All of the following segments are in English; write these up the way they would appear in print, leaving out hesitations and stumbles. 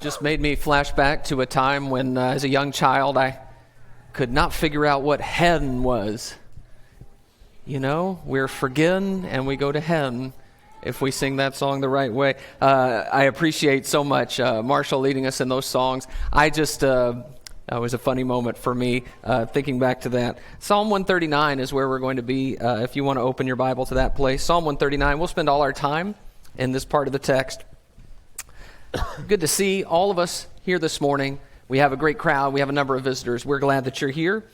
just made me flash back to a time when, as a young child, I could not figure out what heaven was. You know, we're forgiven and we go to heaven if we sing that song the right way. I appreciate so much Marshall leading us in those songs. It was a funny moment for me thinking back to that. Psalm 139 is where we're going to be if you want to open your Bible to that place. Psalm 139, we'll spend all our time in this part of the text. Good to see all of us here this morning. We have a great crowd. We have a number of visitors. We're glad that you're here.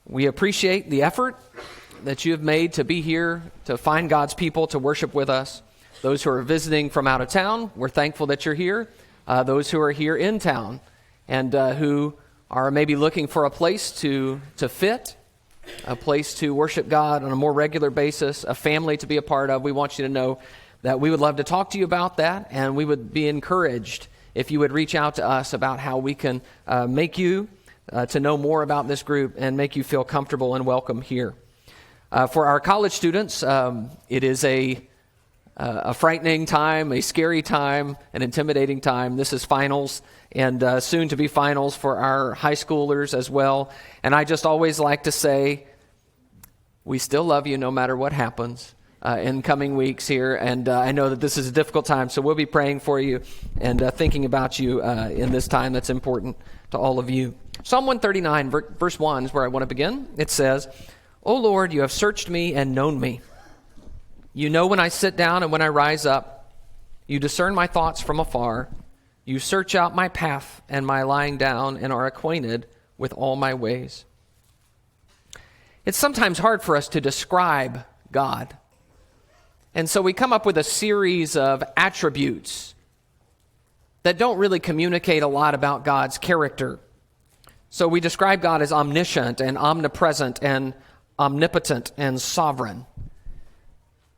We appreciate the effort that you have made to be here, to find God's people, to worship with us. Those who are visiting from out of town, we're thankful that you're here. Those who are here in town and who are maybe looking for a place to fit, a place to worship God on a more regular basis, a family to be a part of, we want you to know that we would love to talk to you about that, and we would be encouraged if you would reach out to us about how we can make you to know more about this group and make you feel comfortable and welcome here. For our college students, it is a frightening time, a scary time, an intimidating time. This is finals, and soon to be finals for our high schoolers as well. And I just always like to say, we still love you no matter what happens in coming weeks here. And I know that this is a difficult time, so we'll be praying for you and thinking about you in this time that's important to all of you. Psalm 139, verse 1 is where I want to begin. It says, "O Lord, you have searched me and known me. You know when I sit down and when I rise up. You discern my thoughts from afar. You search out my path and my lying down and are acquainted with all my ways." It's sometimes hard for us to describe God. And so we come up with a series of attributes that don't really communicate a lot about God's character. So we describe God as omniscient and omnipresent and omnipotent and sovereign.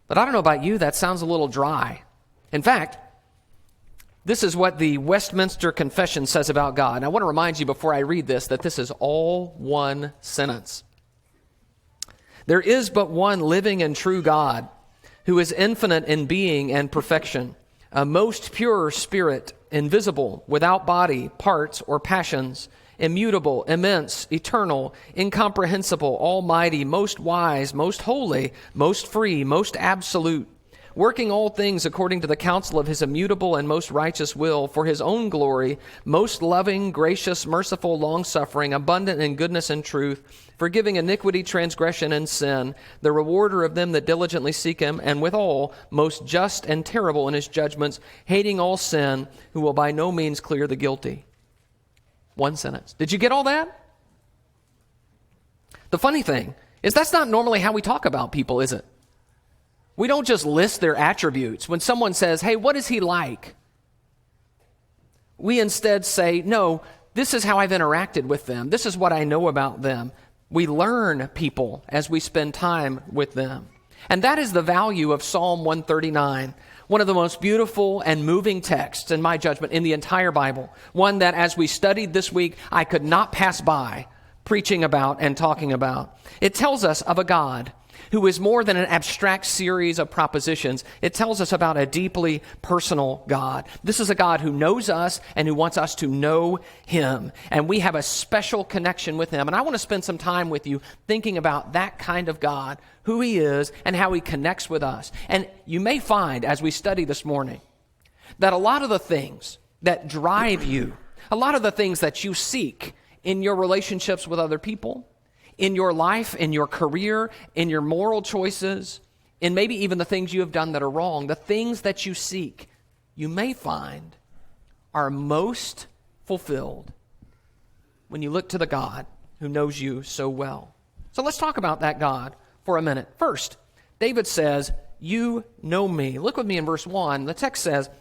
But I don't know about you, that sounds a little dry. In fact, this is what the Westminster Confession says about God. And I want to remind you before I read this that this is all one sentence. "There is but one living and true God, who is infinite in being and perfection, a most pure spirit, invisible, without body, parts, or passions, immutable, immense, eternal, incomprehensible, almighty, most wise, most holy, most free, most absolute, working all things according to the counsel of his immutable and most righteous will, for his own glory, most loving, gracious, merciful, long-suffering, abundant in goodness and truth, forgiving iniquity, transgression, and sin, the rewarder of them that diligently seek him, and withal most just and terrible in his judgments, hating all sin, who will by no means clear the guilty." One sentence. Did you get all that? The funny thing is that's not normally how we talk about people, is it? We don't just list their attributes. When someone says, "Hey, what is he like?" we instead say, "No, this is how I've interacted with them. This is what I know about them." We learn people as we spend time with them. And that is the value of Psalm 139, one of the most beautiful and moving texts, in my judgment, in the entire Bible. One that, as we studied this week, I could not pass by preaching about and talking about. It tells us of a God who is more than an abstract series of propositions. It tells us about a deeply personal God. This is a God who knows us and who wants us to know him. And we have a special connection with him. And I want to spend some time with you thinking about that kind of God, who he is, and how he connects with us. And you may find, as we study this morning, that a lot of the things that drive you, a lot of the things that you seek in your relationships with other people, in your life, in your career, in your moral choices, in maybe even the things you have done that are wrong, the things that you seek, you may find are most fulfilled when you look to the God who knows you so well. So let's talk about that God for a minute. First, David says, "You know me." Look with me in verse 1. The text says,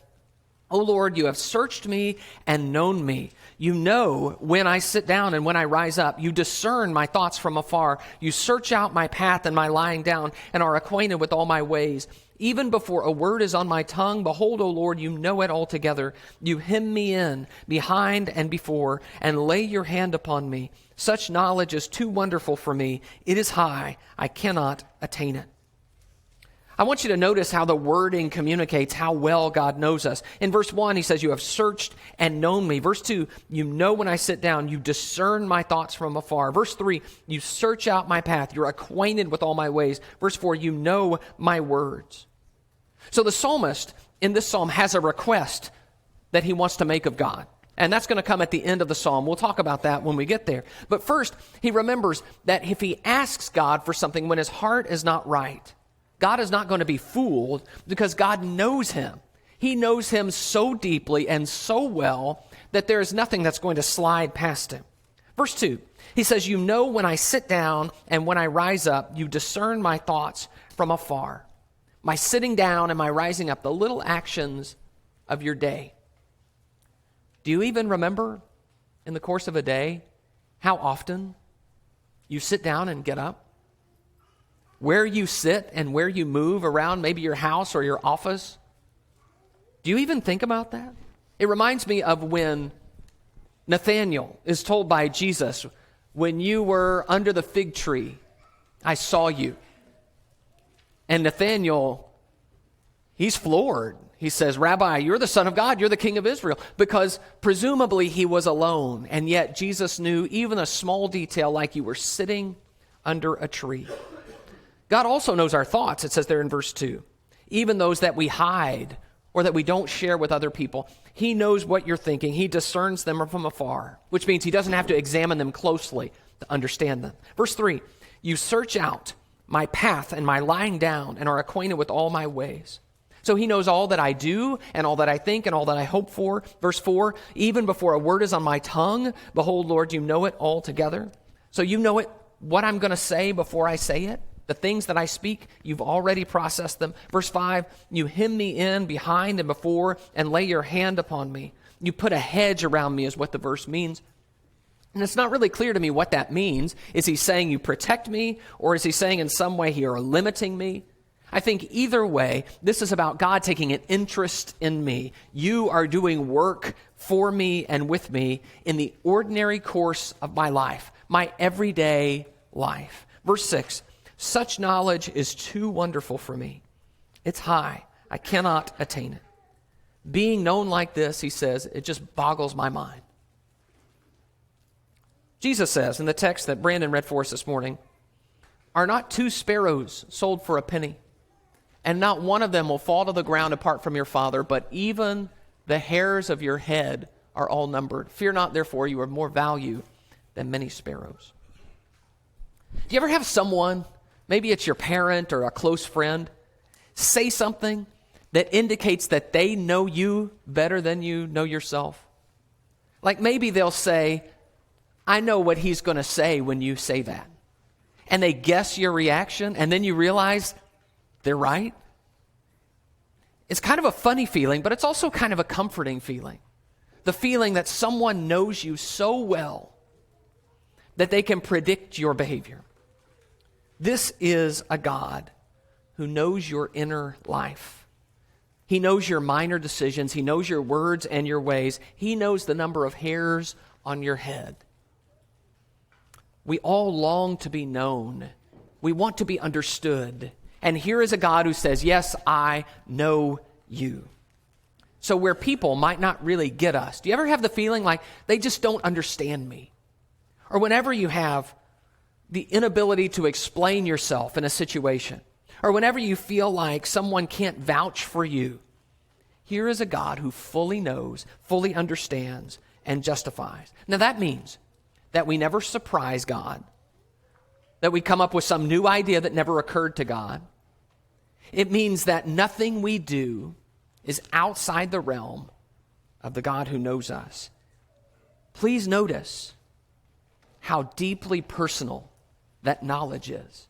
"O Lord, you have searched me and known me. You know when I sit down and when I rise up. You discern my thoughts from afar. You search out my path and my lying down and are acquainted with all my ways. Even before a word is on my tongue, behold, O Lord, you know it altogether. You hem me in, behind and before, and lay your hand upon me. Such knowledge is too wonderful for me. It is high. I cannot attain it." I want you to notice how the wording communicates how well God knows us. In verse 1, he says, you have searched and known me. Verse 2, you know when I sit down, you discern my thoughts from afar. Verse 3, you search out my path. You're acquainted with all my ways. Verse 4, you know my words. So the psalmist in this psalm has a request that he wants to make of God. And that's going to come at the end of the psalm. We'll talk about that when we get there. But first, he remembers that if he asks God for something when his heart is not right, God is not going to be fooled because God knows him. He knows him so deeply and so well that there is nothing that's going to slide past him. Verse 2, he says, you know when I sit down and when I rise up, you discern my thoughts from afar. My sitting down and my rising up, the little actions of your day. Do you even remember in the course of a day how often you sit down and get up? Where you sit and where you move around maybe your house or your office? Do you even think about that? It reminds me of when Nathanael is told by Jesus, when you were under the fig tree, I saw you. And Nathanael, he's floored. He says, Rabbi, you're the Son of God. You're the King of Israel. Because presumably he was alone. And yet Jesus knew even a small detail like you were sitting under a tree. God also knows our thoughts, it says there in verse 2. Even those that we hide or that we don't share with other people. He knows what you're thinking. He discerns them from afar, which means he doesn't have to examine them closely to understand them. Verse 3, you search out my path and my lying down and are acquainted with all my ways. So he knows all that I do and all that I think and all that I hope for. Verse 4, even before a word is on my tongue, behold, Lord, you know it altogether. So you know it, what I'm going to say before I say it. The things that I speak, you've already processed them. Verse 5, you hem me in behind and before and lay your hand upon me. You put a hedge around me is what the verse means. And it's not really clear to me what that means. Is he saying you protect me, or is he saying in some way you're limiting me? I think either way, this is about God taking an interest in me. You are doing work for me and with me in the ordinary course of my life, my everyday life. Verse 6, such knowledge is too wonderful for me. It's high. I cannot attain it. Being known like this, he says, it just boggles my mind. Jesus says in the text that Brandon read for us this morning, are not 2 sparrows sold for a penny? And not one of them will fall to the ground apart from your Father, but even the hairs of your head are all numbered. Fear not, therefore, you are of more value than many sparrows. Do you ever have someone, maybe it's your parent or a close friend, say something that indicates that they know you better than you know yourself? Like maybe they'll say, I know what he's going to say when you say that. And they guess your reaction, and then you realize they're right. It's kind of a funny feeling, but it's also kind of a comforting feeling. The feeling that someone knows you so well that they can predict your behavior. This is a God who knows your inner life. He knows your minor decisions. He knows your words and your ways. He knows the number of hairs on your head. We all long to be known. We want to be understood. And here is a God who says, yes, I know you. So where people might not really get us, do you ever have the feeling like they just don't understand me? Or whenever you have the inability to explain yourself in a situation, or whenever you feel like someone can't vouch for you, here is a God who fully knows, fully understands, and justifies. Now that means that we never surprise God, that we come up with some new idea that never occurred to God. It means that nothing we do is outside the realm of the God who knows us. Please notice how deeply personal that knowledge is.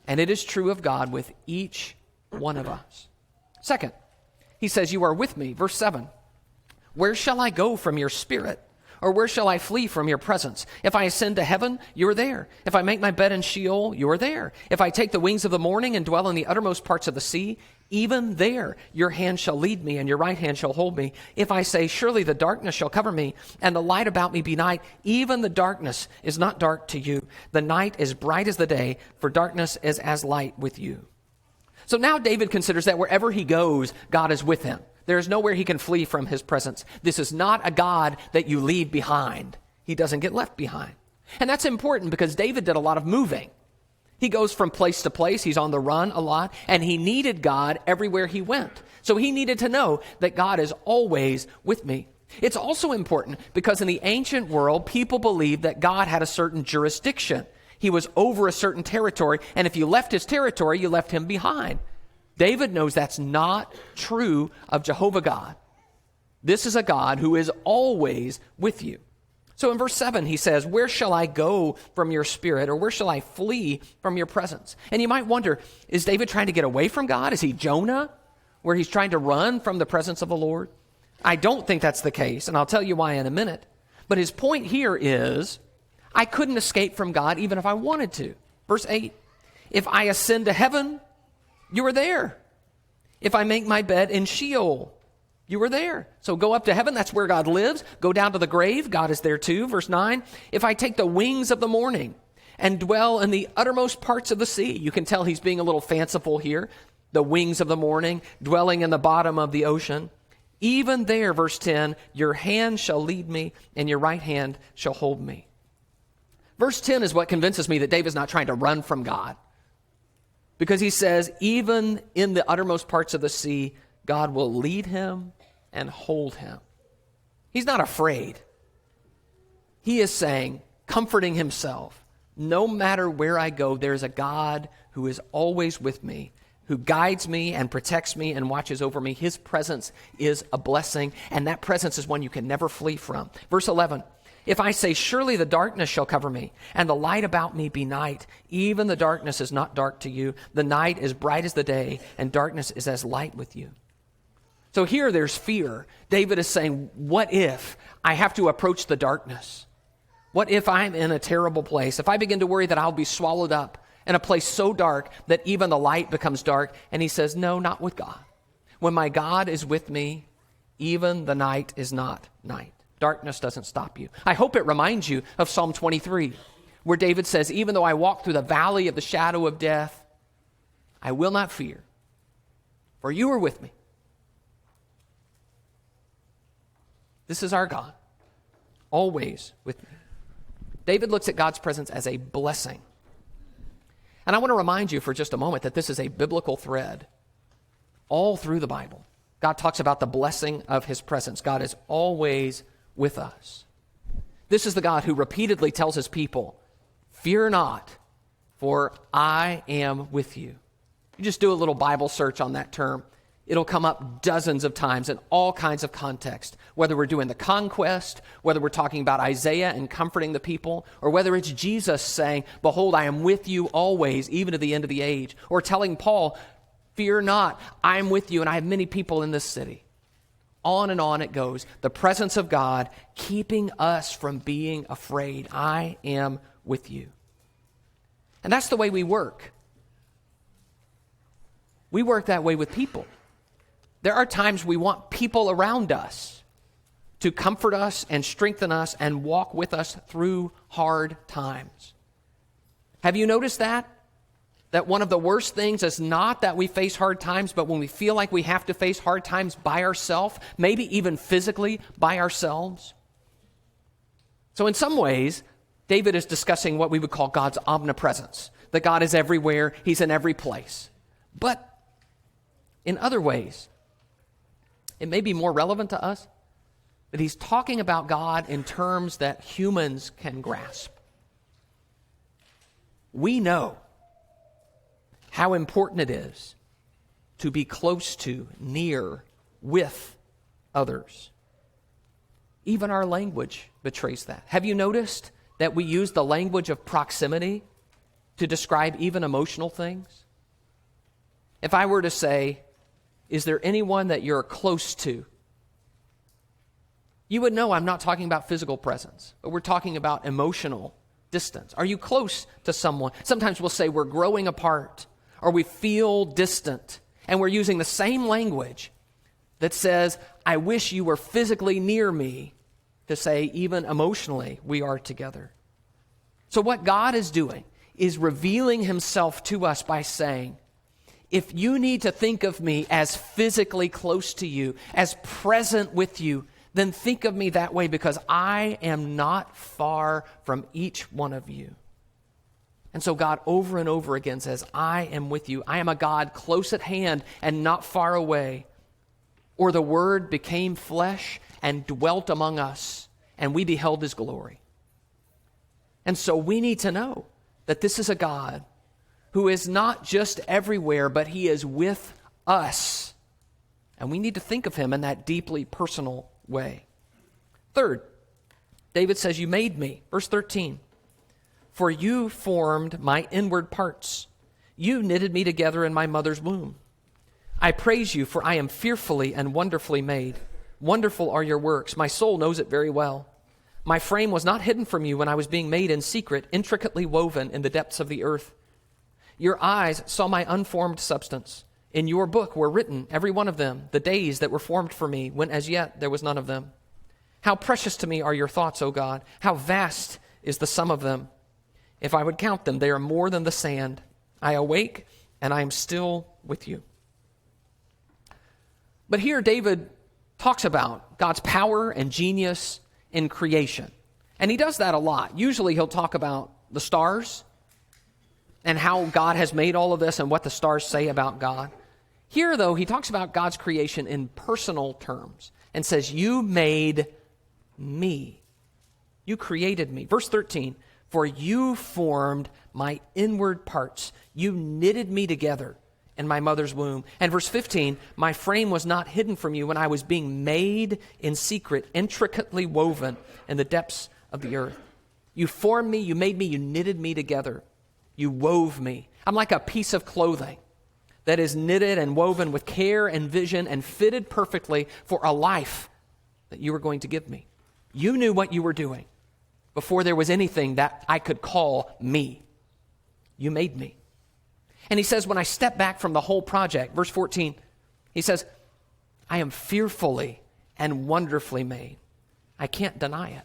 And it is true of God with each one of us. Second, he says, you are with me. Verse 7, where shall I go from your spirit? Or where shall I flee from your presence? If I ascend to heaven, you are there. If I make my bed in Sheol, you are there. If I take the wings of the morning and dwell in the uttermost parts of the sea, even there your hand shall lead me and your right hand shall hold me. If I say, surely the darkness shall cover me and the light about me be night, even the darkness is not dark to you. The night is bright as the day, for darkness is as light with you. So now David considers that wherever he goes, God is with him. There is nowhere he can flee from his presence. This is not a God that you leave behind. He doesn't get left behind. And that's important because David did a lot of moving. He goes from place to place. He's on the run a lot, and he needed God everywhere he went. So he needed to know that God is always with me. It's also important because in the ancient world, people believed that God had a certain jurisdiction. He was over a certain territory, and if you left his territory, you left him behind. David knows that's not true of Jehovah God. This is a God who is always with you. So in verse 7, he says, where shall I go from your spirit, or where shall I flee from your presence? And you might wonder, is David trying to get away from God? Is he Jonah, where he's trying to run from the presence of the Lord? I don't think that's the case, and I'll tell you why in a minute. But his point here is, I couldn't escape from God even if I wanted to. Verse 8, if I ascend to heaven, you are there. If I make my bed in Sheol, you are there. So go up to heaven, that's where God lives. Go down to the grave, God is there too. Verse 9, if I take the wings of the morning and dwell in the uttermost parts of the sea. You can tell he's being a little fanciful here. The wings of the morning, dwelling in the bottom of the ocean. Even there, verse 10, your hand shall lead me and your right hand shall hold me. Verse 10 is what convinces me that David's not trying to run from God. Because he says, even in the uttermost parts of the sea, God will lead him and hold him. He's not afraid. He is saying, comforting himself, no matter where I go, there's a God who is always with me, who guides me and protects me and watches over me. His presence is a blessing, and that presence is one you can never flee from. Verse 11, if I say, surely the darkness shall cover me, and the light about me be night, even the darkness is not dark to you. The night is bright as the day, and darkness is as light with you. So here there's fear. David is saying, what if I have to approach the darkness? What if I'm in a terrible place? If I begin to worry that I'll be swallowed up in a place so dark that even the light becomes dark? And he says, no, not with God. When my God is with me, even the night is not night. Darkness doesn't stop you. I hope it reminds you of Psalm 23, where David says, even though I walk through the valley of the shadow of death, I will not fear, for you are with me. This is our God, always with me. David looks at God's presence as a blessing. And I want to remind you for just a moment that this is a biblical thread all through the Bible. God talks about the blessing of his presence. God is always with us. This is the God who repeatedly tells his people, fear not, for I am with you. You just do a little Bible search on that term. It'll come up dozens of times in all kinds of context, whether we're doing the conquest, whether we're talking about Isaiah and comforting the people, or whether it's Jesus saying, behold, I am with you always, even to the end of the age, or telling Paul, fear not, I am with you, and I have many people in this city. On and on it goes. The presence of God keeping us from being afraid. I am with you. And that's the way we work. We work that way with people. There are times we want people around us to comfort us and strengthen us and walk with us through hard times. Have you noticed that? That one of the worst things is not that we face hard times, but when we feel like we have to face hard times by ourselves, maybe even physically by ourselves. So in some ways, David is discussing what we would call God's omnipresence, that God is everywhere, he's in every place. But in other ways, it may be more relevant to us, but he's talking about God in terms that humans can grasp. We know how important it is to be close to, near, with others. Even our language betrays that. Have you noticed that we use the language of proximity to describe even emotional things? If I were to say, is there anyone that you're close to? You would know I'm not talking about physical presence, but we're talking about emotional distance. Are you close to someone? Sometimes we'll say we're growing apart, or we feel distant, and we're using the same language that says, I wish you were physically near me, to say even emotionally we are together. So what God is doing is revealing himself to us by saying, if you need to think of me as physically close to you, as present with you, then think of me that way, because I am not far from each one of you. And so God over and over again says, I am with you. I am a God close at hand and not far away. Or the Word became flesh and dwelt among us, and we beheld his glory. And so we need to know that this is a God who is not just everywhere, but he is with us. And we need to think of him in that deeply personal way. Third, David says, you made me. Verse 13, for you formed my inward parts. You knitted me together in my mother's womb. I praise you, for I am fearfully and wonderfully made. Wonderful are your works. My soul knows it very well. My frame was not hidden from you when I was being made in secret, intricately woven in the depths of the earth. Your eyes saw my unformed substance. In your book were written, every one of them, the days that were formed for me, when as yet there was none of them. How precious to me are your thoughts, O God. How vast is the sum of them. If I would count them, they are more than the sand. I awake, and I am still with you. But here David talks about God's power and genius in creation. And he does that a lot. Usually he'll talk about the stars and how God has made all of this and what the stars say about God. Here, though, he talks about God's creation in personal terms and says, you made me. You created me. Verse 13, for you formed my inward parts. You knitted me together in my mother's womb. And verse 15, my frame was not hidden from you when I was being made in secret, intricately woven in the depths of the earth. You formed me, you made me, you knitted me together. You wove me. I'm like a piece of clothing that is knitted and woven with care and vision and fitted perfectly for a life that you were going to give me. You knew what you were doing before there was anything that I could call me. You made me. And he says, when I step back from the whole project, verse 14, he says, I am fearfully and wonderfully made. I can't deny it.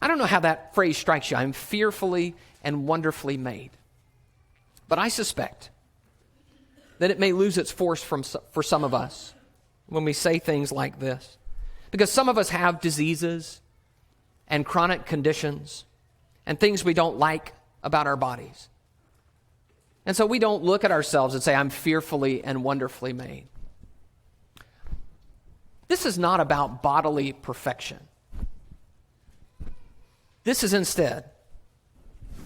I don't know how that phrase strikes you. I'm fearfully and wonderfully made. But I suspect that it may lose its force for some of us when we say things like this. Because some of us have diseases and chronic conditions and things we don't like about our bodies. And so we don't look at ourselves and say, I'm fearfully and wonderfully made. This is not about bodily perfection. This is instead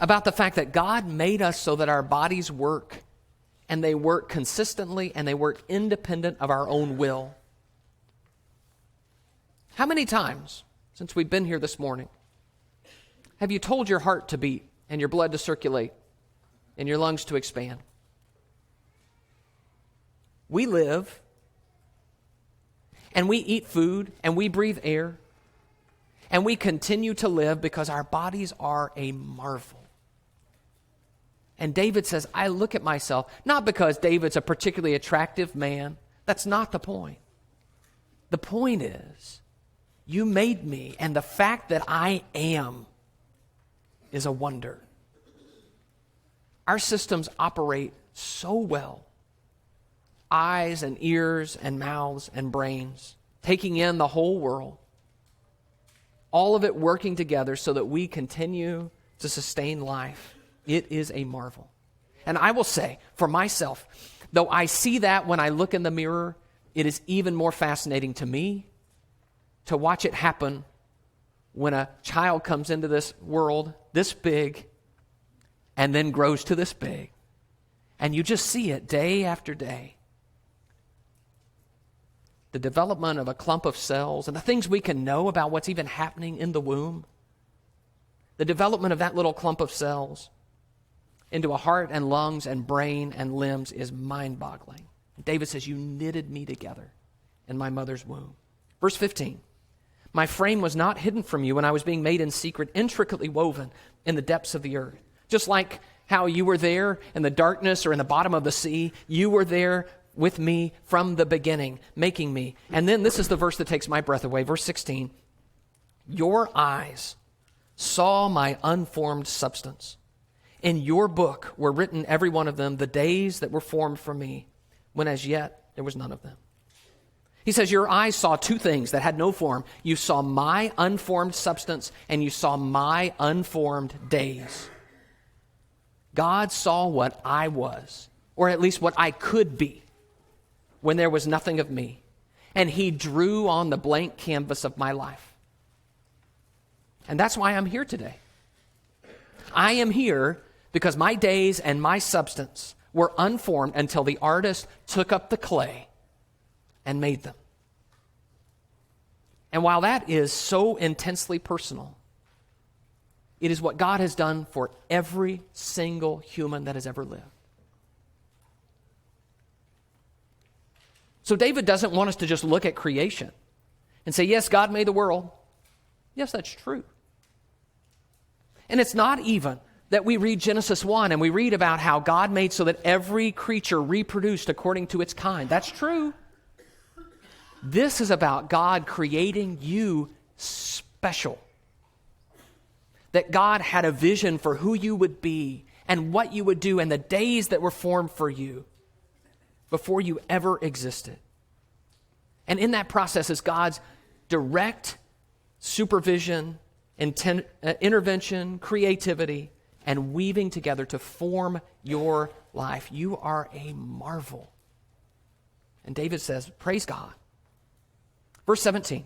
about the fact that God made us so that our bodies work, and they work consistently, and they work independent of our own will. How many times since we've been here this morning have you told your heart to beat and your blood to circulate and your lungs to expand? We live, and we eat food, and we breathe air, and we continue to live because our bodies are a marvel. And David says, I look at myself, not because David's a particularly attractive man. That's not the point. The point is, you made me, and the fact that I am is a wonder. Our systems operate so well. Eyes and ears and mouths and brains, taking in the whole world. All of it working together so that we continue to sustain life. It is a marvel. And I will say, for myself, though I see that when I look in the mirror, it is even more fascinating to me to watch it happen when a child comes into this world this big and then grows to this big. And you just see it day after day. The development of a clump of cells and the things we can know about what's even happening in the womb. The development of that little clump of cells into a heart and lungs and brain and limbs is mind-boggling. David says, you knitted me together in my mother's womb. Verse 15, my frame was not hidden from you when I was being made in secret, intricately woven in the depths of the earth. Just like how you were there in the darkness or in the bottom of the sea, you were there with me from the beginning, making me. And then this is the verse that takes my breath away. Verse 16, your eyes saw my unformed substance. In your book were written, every one of them, the days that were formed for me, when as yet there was none of them. He says, your eyes saw two things that had no form. You saw my unformed substance, and you saw my unformed days. God saw what I was, or at least what I could be, when there was nothing of me. And he drew on the blank canvas of my life. And that's why I'm here today. I am here because my days and my substance were unformed until the artist took up the clay and made them. And while that is so intensely personal, it is what God has done for every single human that has ever lived. So David doesn't want us to just look at creation and say, yes, God made the world. Yes, that's true. And it's not even that we read Genesis 1 and we read about how God made so that every creature reproduced according to its kind. That's true. This is about God creating you special. That God had a vision for who you would be and what you would do and the days that were formed for you before you ever existed. And in that process is God's direct supervision, intervention, creativity, and weaving together to form your life. You are a marvel. And David says, praise God. Verse 17,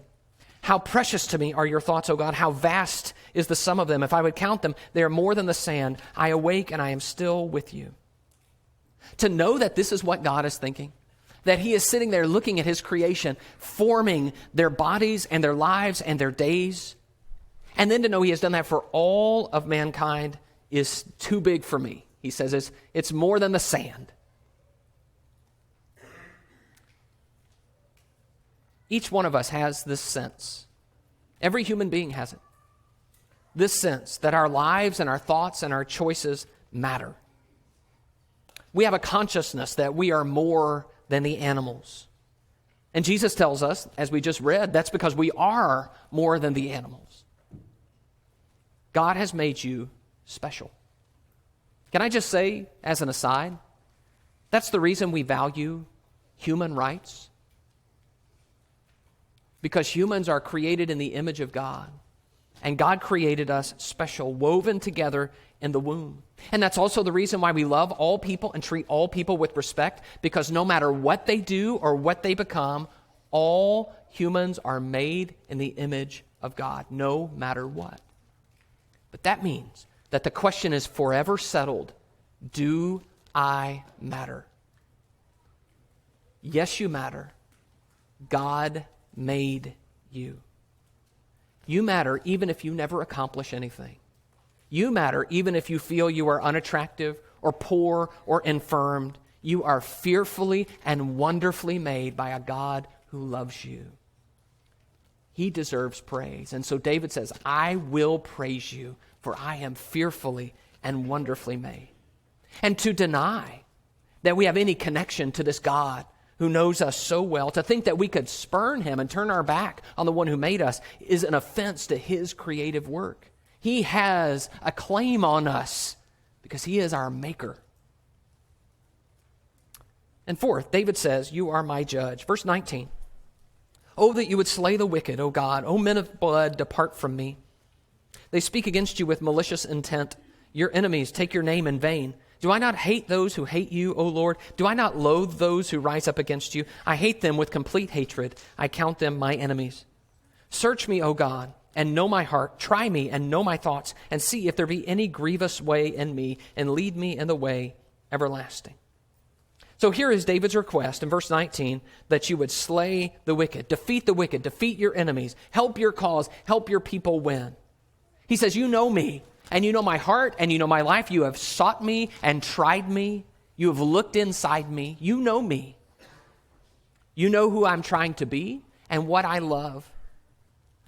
how precious to me are your thoughts, O God. How vast is the sum of them. If I would count them, they are more than the sand. I awake and I am still with you. To know that this is what God is thinking, that he is sitting there looking at his creation, forming their bodies and their lives and their days, and then to know he has done that for all of mankind is too big for me. He says it's more than the sand. Each one of us has this sense. Every human being has it. This sense that our lives and our thoughts and our choices matter. We have a consciousness that we are more than the animals. And Jesus tells us, as we just read, that's because we are more than the animals. God has made you special. Can I just say, as an aside, that's the reason we value human rights. Because humans are created in the image of God. And God created us special, woven together in the womb. And that's also the reason why we love all people and treat all people with respect. Because no matter what they do or what they become, all humans are made in the image of God, no matter what. But that means that the question is forever settled. Do I matter? Yes, you matter. God made you. You matter even if you never accomplish anything. You matter even if you feel you are unattractive or poor or infirmed. You are fearfully and wonderfully made by a God who loves you. He deserves praise. And so David says, I will praise you, for I am fearfully and wonderfully made. And to deny that we have any connection to this God who knows us so well, to think that we could spurn him and turn our back on the one who made us is an offense to his creative work. He has a claim on us because he is our maker. And fourth, David says, you are my judge. Verse 19, oh, that you would slay the wicked, O God. O men of blood, depart from me. They speak against you with malicious intent. Your enemies take your name in vain. Do I not hate those who hate you, O Lord? Do I not loathe those who rise up against you? I hate them with complete hatred. I count them my enemies. Search me, O God, and know my heart. Try me and know my thoughts, and see if there be any grievous way in me, and lead me in the way everlasting. So here is David's request in verse 19, that you would slay the wicked, defeat your enemies, help your cause, help your people win. He says, you know me. And you know my heart, and you know my life. You have sought me and tried me. You have looked inside me. You know me. You know who I'm trying to be and what I love.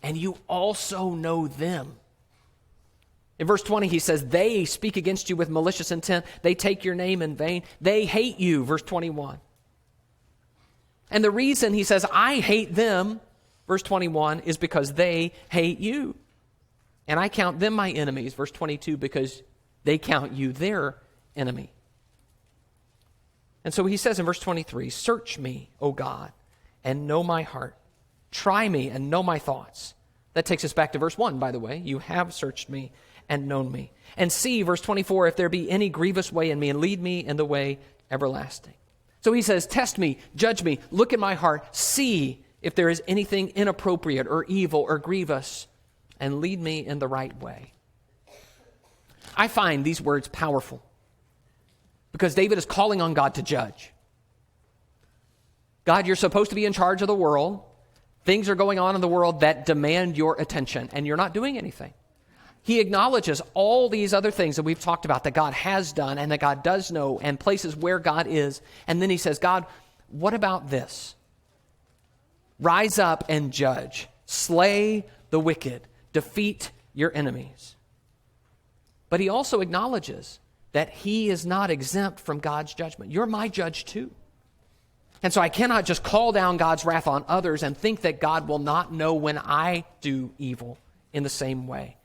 And you also know them. In verse 20, he says, they speak against you with malicious intent. They take your name in vain. They hate you, verse 21. And the reason he says, I hate them, verse 21, is because they hate you. And I count them my enemies, verse 22, because They count you their enemy. And so he says in verse 23, search me, O God, and know my heart. Try me and know my thoughts. That takes us back to verse 1, by the way. You have searched me and known me. And see, verse 24, if there be any grievous way in me, and lead me in the way everlasting. So he says, test me, judge me, look at my heart, see if there is anything inappropriate or evil or grievous, and lead me in the right way. I find these words powerful because David is calling on God to judge. God, you're supposed to be in charge of the world. Things are going on in the world that demand your attention, and you're not doing anything. He acknowledges all these other things that we've talked about that God has done and that God does know, and places where God is. And then he says, God, what about this? Rise up and judge. Slay the wicked. Defeat your enemies. But he also acknowledges that he is not exempt from God's judgment. You're my judge too. And so I cannot just call down God's wrath on others and think that God will not know when I do evil in the same way.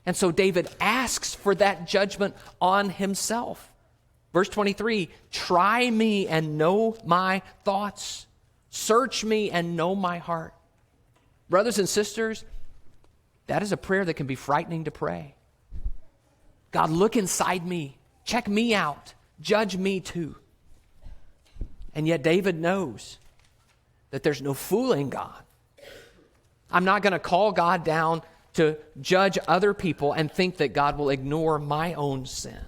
And so David asks for that judgment on himself. Verse 23, try me and know my thoughts. Search me and know my heart. Brothers and sisters, that is a prayer that can be frightening to pray. God, look inside me. Check me out. Judge me too. And yet David knows that there's no fooling God. I'm not going to call God down to judge other people and think that God will ignore my own sin.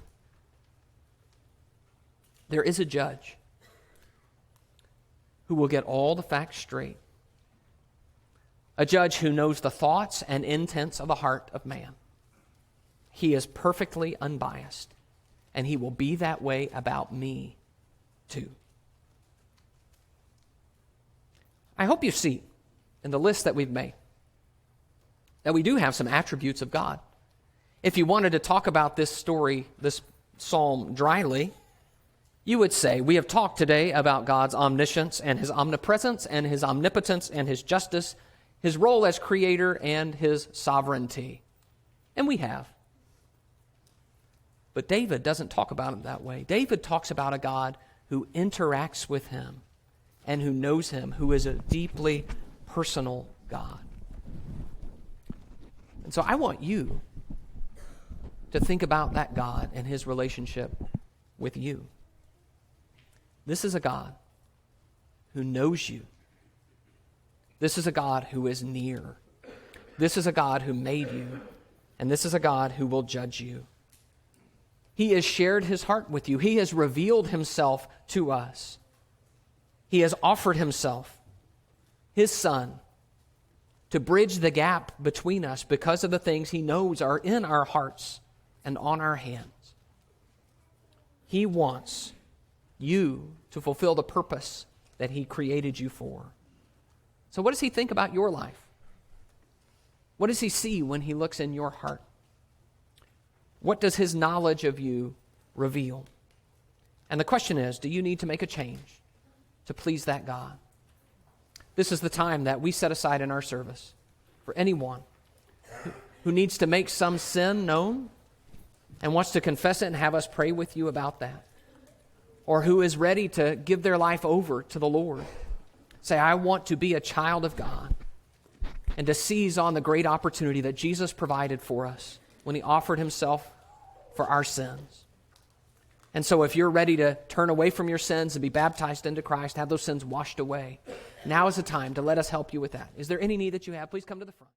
There is a judge who will get all the facts straight. A judge who knows the thoughts and intents of the heart of man. He is perfectly unbiased, and he will be that way about me too. I hope you see in the list that we've made that we do have some attributes of God. If you wanted to talk about this story, this psalm dryly, you would say, we have talked today about God's omniscience and his omnipresence and his omnipotence and his justice, his role as creator and his sovereignty. And we have. But David doesn't talk about him that way. David talks about a God who interacts with him and who knows him, who is a deeply personal God. And so I want you to think about that God and his relationship with you. This is a God who knows you. This is a God who is near. This is a God who made you. And this is a God who will judge you. He has shared his heart with you. He has revealed himself to us. He has offered himself, his Son, to bridge the gap between us because of the things he knows are in our hearts and on our hands. He wants you to fulfill the purpose that he created you for. So what does he think about your life? What does he see when he looks in your heart? What does his knowledge of you reveal? And the question is, do you need to make a change to please that God? This is the time that we set aside in our service for anyone who needs to make some sin known and wants to confess it and have us pray with you about that. Or who is ready to give their life over to the Lord. Say, I want to be a child of God and to seize on the great opportunity that Jesus provided for us when he offered himself for our sins. And so if you're ready to turn away from your sins and be baptized into Christ, have those sins washed away, now is the time to let us help you with that. Is there any need that you have? Please come to the front.